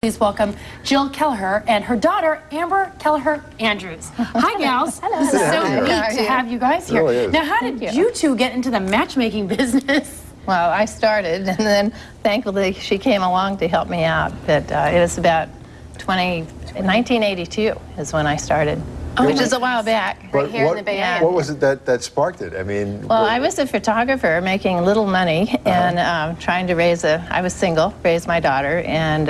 Please welcome Jill Kelleher and her daughter, Amber Kelleher Andrews. Hi, gals. Hello. This is so neat to have you guys here. Really is. Now, how did you two get into the matchmaking business? Well, I started, and then thankfully she came along to help me out. But it was about 1982 is when I started, which is a while back. But Here in the Bay Area. what was it that sparked it? I mean, Well, I was a photographer making little money and trying to I was single, raise my daughter, and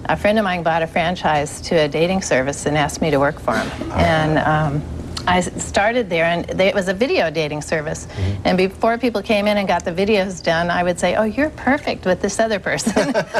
a friend of mine bought a franchise to a dating service and asked me to work for him. And I started there, and it was a video dating service. And before people came in and got the videos done, I would say, oh, you're perfect with this other person.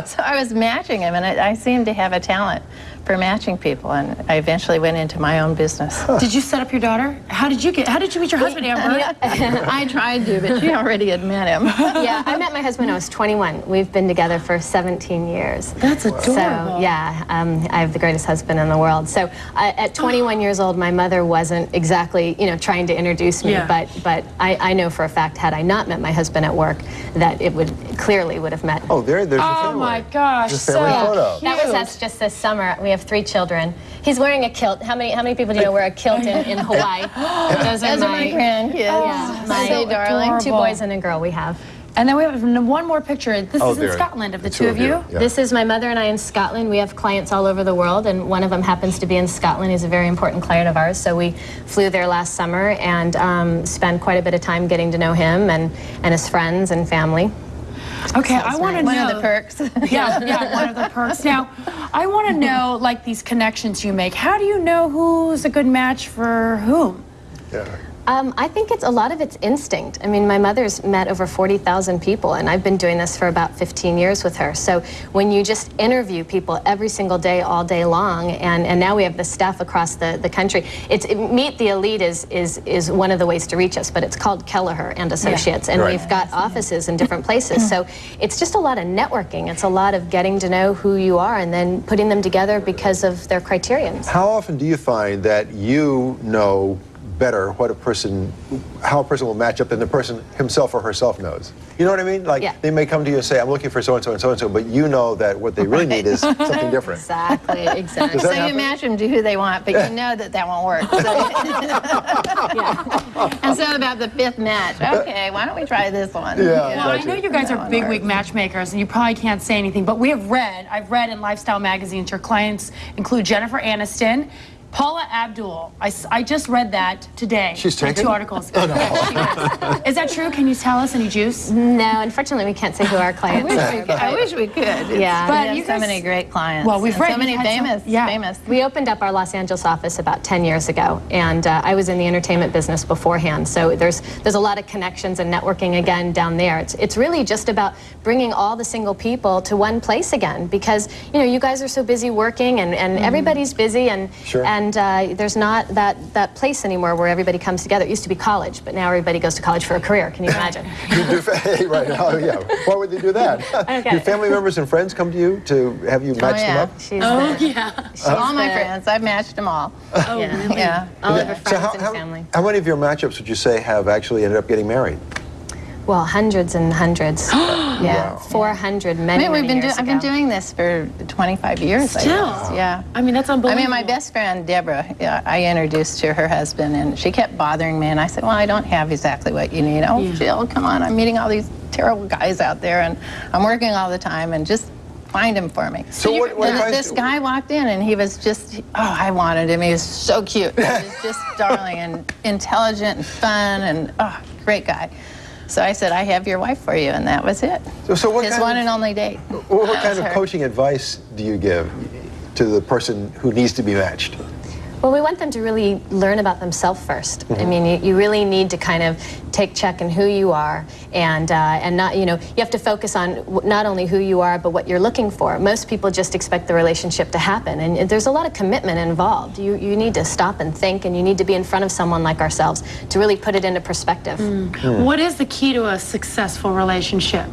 So I was matching him, and I seemed to have a talent for matching people, and I eventually went into my own business. Did you set up your daughter? How did you meet your husband, Amber? I tried to, but she already had met him. Yeah, I met my husband when I was 21. We've been together for 17 years. That's adorable. So, yeah, I have the greatest husband in the world. So, at 21 years old, my mother wasn't exactly, trying to introduce me, but I know for a fact, had I not met my husband at work, that it clearly would have met. oh, there's your family. Oh, my gosh. There's a family so photo. cute. That was us just this summer. We have 3 children. He's wearing a kilt. How many people do you know wear a kilt in Hawaii? Those are my grandkids. Yeah, my so darling. 2 adorable. boys and a girl we have. And then we have one more picture. This is in there. Scotland of the The two of you. Yeah. This is my mother and I in Scotland. We have clients all over the world, and one of them happens to be in Scotland. He's a very important client of ours, so we flew there last summer and spent quite a bit of time getting to know him and his friends and family. Okay, I want to know. One of the perks. Yeah, one of the perks. Now, I want to know, like, these connections you make. How do you know who's a good match for whom? Yeah. I think a lot of it's instinct. I mean, my mother's met over 40,000 people, and I've been doing this for about 15 years with her. So when you just interview people every single day, all day long, and now we have the staff across the country. Meet the Elite is one of the ways to reach us, but it's called Kelleher and Associates, and Right. we've got offices in different places. So it's just a lot of networking. It's a lot of getting to know who you are and then putting them together because of their criterions. How often do you find that you know better how a person will match up than the person himself or herself knows? You know what I mean? Like, Yeah. they may come to you and say, I'm looking for so-and-so and so-and-so, but you know that what they really need is something different. Exactly, exactly. Does that So you happen? match them to who they want, but you know that won't work. And so about the 5th match, okay, why don't we try this one? Yeah. Well, I Gotcha. know you guys That are one bigwig works. matchmakers, and you probably can't say anything, but I've read in lifestyle magazines, your clients include Jennifer Aniston, Paula Abdul. I just read that today. She's in taken? 2 articles. Yeah, is that true? Can you tell us any juice? No, unfortunately, we can't say who our clients are. I wish we could. Yeah. But But we have you so guys- many great clients. Well, we've and read so many you've had famous, some- yeah. famous. We opened up our Los Angeles office about 10 years ago, and I was in the entertainment business beforehand, so there's a lot of connections and networking again down there. It's really just about bringing all the single people to one place again, because you guys are so busy working, and everybody's busy, and Sure. and there's not that place anymore where everybody comes together. It used to be college, but now everybody goes to college for a career. Can you imagine? Right. Oh, yeah. Why would they do that? don't get Do it. family members and friends come to you to have you match them up? She's All my the- friends, I've matched them all. yeah. Yeah. All of her So friends and family. how many of your matchups would you say have actually ended up getting married? Well, hundreds and hundreds. Yeah, Wow. 400 I many, mean, many years I've been ago. doing this for 25 years. I Still? guess. Yeah. I mean, that's I unbelievable. mean, my best friend, Deborah, I introduced to her husband, and she kept bothering me, and I said, well, I don't have exactly what you need. Oh, Jill, come on, I'm meeting all these terrible guys out there, and I'm working all the time, and just find him for me. So what And advice this guy walked in, and he was just, I wanted him. He was so cute. He was just darling and intelligent and fun, and great guy. So I said, I have your wife for you, and that was it. So what His kind one of- and only date. What kind of her. coaching advice do you give to the person who needs to be matched? Well, we want them to really learn about themselves first. I mean, you really need to kind of take check in who you are, and not, you have to focus on not only who you are, but what you're looking for. Most people just expect the relationship to happen, and there's a lot of commitment involved. You need to stop and think, and you need to be in front of someone like ourselves to really put it into perspective. What is the key to a successful relationship?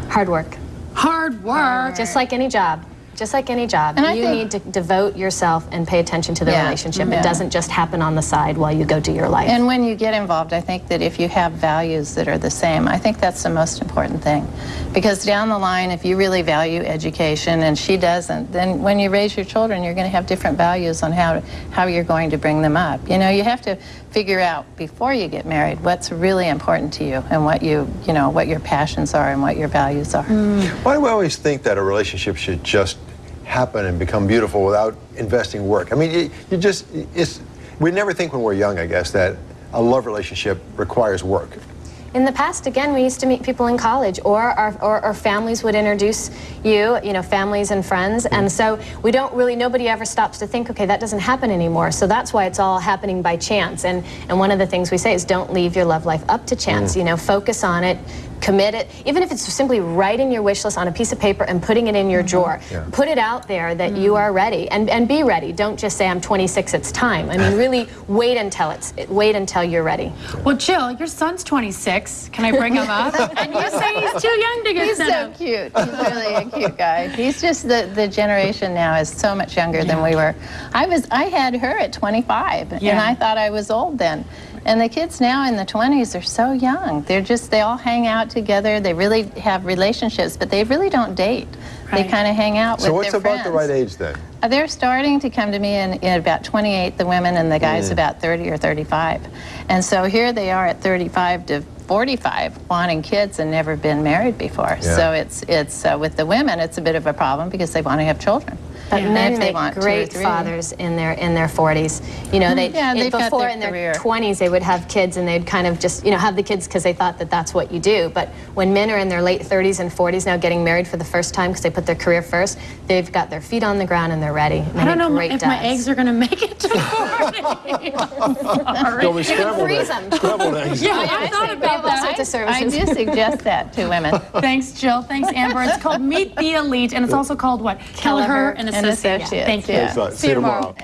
Hard work. Hard work. Just like any job. Just like any job, And I you think- need to devote yourself and pay attention to the Yeah, relationship. yeah. It doesn't just happen on the side while you go do your life. And when you get involved, I think that if you have values that are the same, I think that's the most important thing. Because down the line, if you really value education and she doesn't, then when you raise your children, you're going to have different values on how you're going to bring them up. You know, you have to figure out before you get married what's really important to you and what what your passions are and what your values are. Why do we always think that a relationship should just happen and become beautiful without investing work? I mean, we never think when we're young, I guess, that a love relationship requires work. In the past, again, we used to meet people in college, or our families would introduce you, families and friends, and so nobody ever stops to think, okay, that doesn't happen anymore. So that's why it's all happening by chance. And one of the things we say is don't leave your love life up to chance. Focus on it, commit it, even if it's simply writing your wish list on a piece of paper and putting it in your drawer. Yeah. Put it out there that you are ready, and be ready. Don't just say I'm 26, it's time. I mean, really wait until you're ready. Well, Jill, your son's 26. Can I bring him up? And you say he's too young to get He's set so up. cute. He's really a cute guy. He's just the generation now is so much younger than we were. I had her at 25, and Yeah. I thought I was old then. And the kids now in the 20s are so young. They all hang out together. They really have relationships, but they really don't date. They Right. kind of hang out with So what's their about friends. the right age then? They're starting to come to me in about 28, the women, and the guys about 30 or 35. And so here they are at 35 to 45 wanting kids and never been married before. Yeah. So it's with the women, it's a bit of a problem because they want to have children. But And men if they make want 2 or great 3. fathers in their 40s. They've got before their in their career. 20s they would have kids, and they'd kind of just have the kids because they thought that that's what you do. But when men are in their late 30s and 40s now getting married for the first time because they put their career first, they've got their feet on the ground and they're ready. And I don't know great if my dads. eggs are going to make it to 40. I'm sorry. Don't we scrambled freeze eggs? 'em. Scrambled eggs. Yeah, I thought We about have all that. sorts of I services. do suggest that to women. Thanks, Jill. Thanks, Amber. It's called Meet the Elite, and it's also called what? Kelleher and And Associates. Associates, Thank you. yeah. Thanks, See you tomorrow.